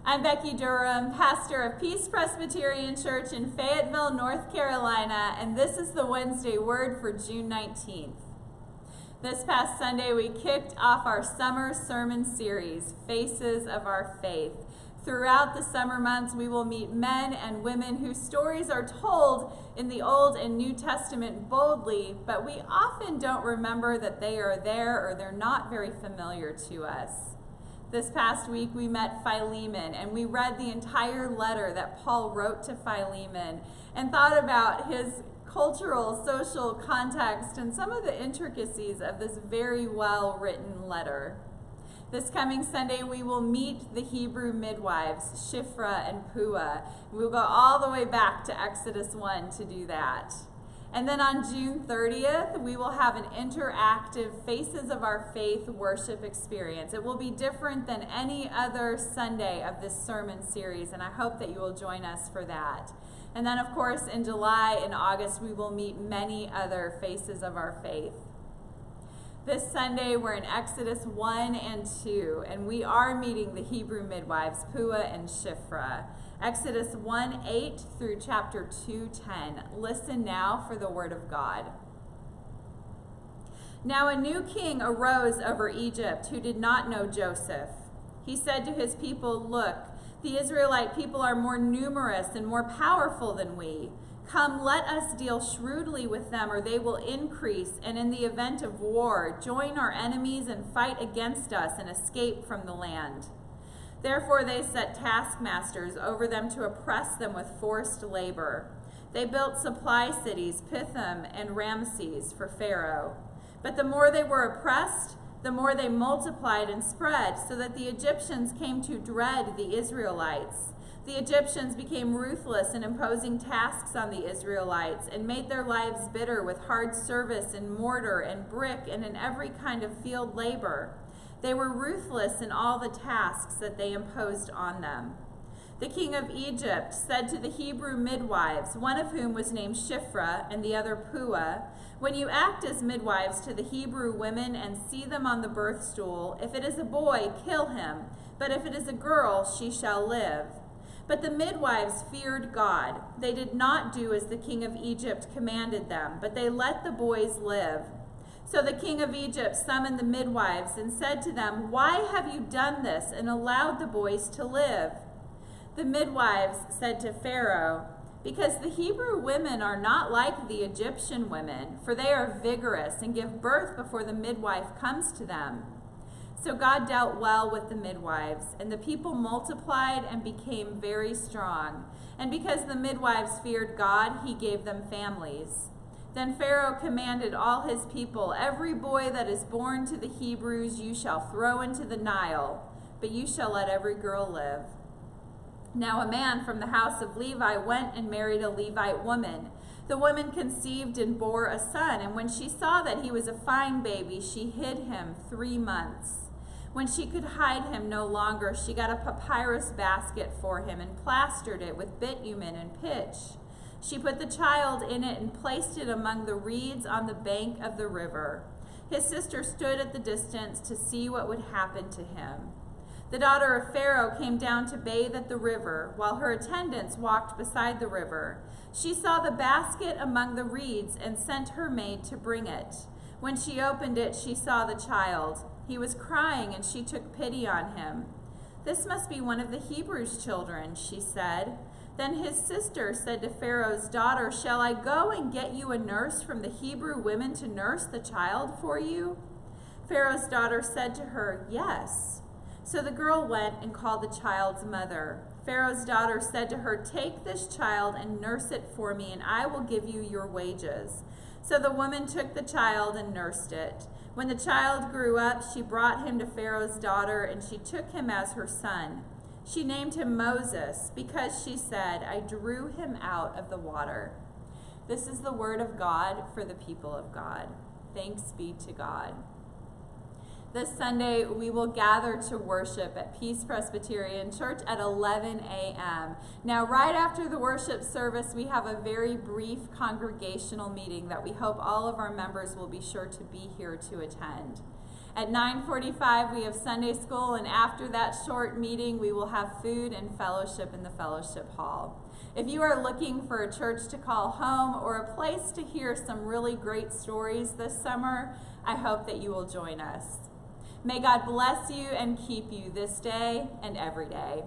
I'm Becky Durham, pastor of Peace Presbyterian Church in Fayetteville, North Carolina, and this is the Wednesday Word for June 19th. This past Sunday, we kicked off our summer sermon series, Faces of Our Faith. Throughout the summer months, we will meet men and women whose stories are told in the Old and New Testament boldly, but we often don't remember that they are there or they're not very familiar to us. This past week, we met Philemon, and we read the entire letter that Paul wrote to Philemon and thought about his cultural, social context and some of the intricacies of this very well-written letter. This coming Sunday, we will meet the Hebrew midwives, Shiphrah and Puah. We'll go all the way back to Exodus 1 to do that. And then on June 30th, we will have an interactive Faces of Our Faith worship experience. It will be different than any other Sunday of this sermon series, and I hope that you will join us for that. And then, of course, in July and August, we will meet many other Faces of Our Faith. This Sunday, we're in Exodus 1 and 2, and we are meeting the Hebrew midwives, Puah and Shiphrah. Exodus 1:8 through chapter 2:10. Listen now for the word of God. Now a new king arose over Egypt who did not know Joseph. He said to his people, "Look, the Israelite people are more numerous and more powerful than we. Come, let us deal shrewdly with them, or they will increase, and in the event of war, join our enemies and fight against us and escape from the land." Therefore they set taskmasters over them to oppress them with forced labor. They built supply cities, Pithom and Ramses, for Pharaoh. But the more they were oppressed, the more they multiplied and spread, so that the Egyptians came to dread the Israelites. The Egyptians became ruthless in imposing tasks on the Israelites and made their lives bitter with hard service in mortar and brick and in every kind of field labor. They were ruthless in all the tasks that they imposed on them. The king of Egypt said to the Hebrew midwives, one of whom was named Shiphrah and the other Puah, "When you act as midwives to the Hebrew women and see them on the birth stool, if it is a boy, kill him, but if it is a girl, she shall live." But the midwives feared God. They did not do as the king of Egypt commanded them, but they let the boys live. So the king of Egypt summoned the midwives and said to them, "Why have you done this and allowed the boys to live?" The midwives said to Pharaoh, "Because the Hebrew women are not like the Egyptian women, for they are vigorous and give birth before the midwife comes to them." So God dealt well with the midwives, and the people multiplied and became very strong. And because the midwives feared God, he gave them families. Then Pharaoh commanded all his people, "Every boy that is born to the Hebrews you shall throw into the Nile, but you shall let every girl live." Now a man from the house of Levi went and married a Levite woman. The woman conceived and bore a son, and when she saw that he was a fine baby, she hid him 3 months. When she could hide him no longer, she got a papyrus basket for him and plastered it with bitumen and pitch. She put the child in it and placed it among the reeds on the bank of the river. His sister stood at the distance to see what would happen to him. The daughter of Pharaoh came down to bathe at the river, while her attendants walked beside the river. She saw the basket among the reeds and sent her maid to bring it. When she opened it, she saw the child. He was crying, and she took pity on him. "This must be one of the Hebrews' children," she said. Then his sister said to Pharaoh's daughter, "Shall I go and get you a nurse from the Hebrew women to nurse the child for you?" Pharaoh's daughter said to her, "Yes." So the girl went and called the child's mother. Pharaoh's daughter said to her, "Take this child and nurse it for me, and I will give you your wages." So the woman took the child and nursed it. When the child grew up, she brought him to Pharaoh's daughter, and she took him as her son. She named him Moses because she said, "I drew him out of the water." This is the word of God for the people of God. Thanks be to God. This Sunday, we will gather to worship at Peace Presbyterian Church at 11 a.m. Now, right after the worship service, we have a very brief congregational meeting that we hope all of our members will be sure to be here to attend. At 9:45, we have Sunday school, and after that short meeting, we will have food and fellowship in the fellowship hall. If you are looking for a church to call home or a place to hear some really great stories this summer, I hope that you will join us. May God bless you and keep you this day and every day.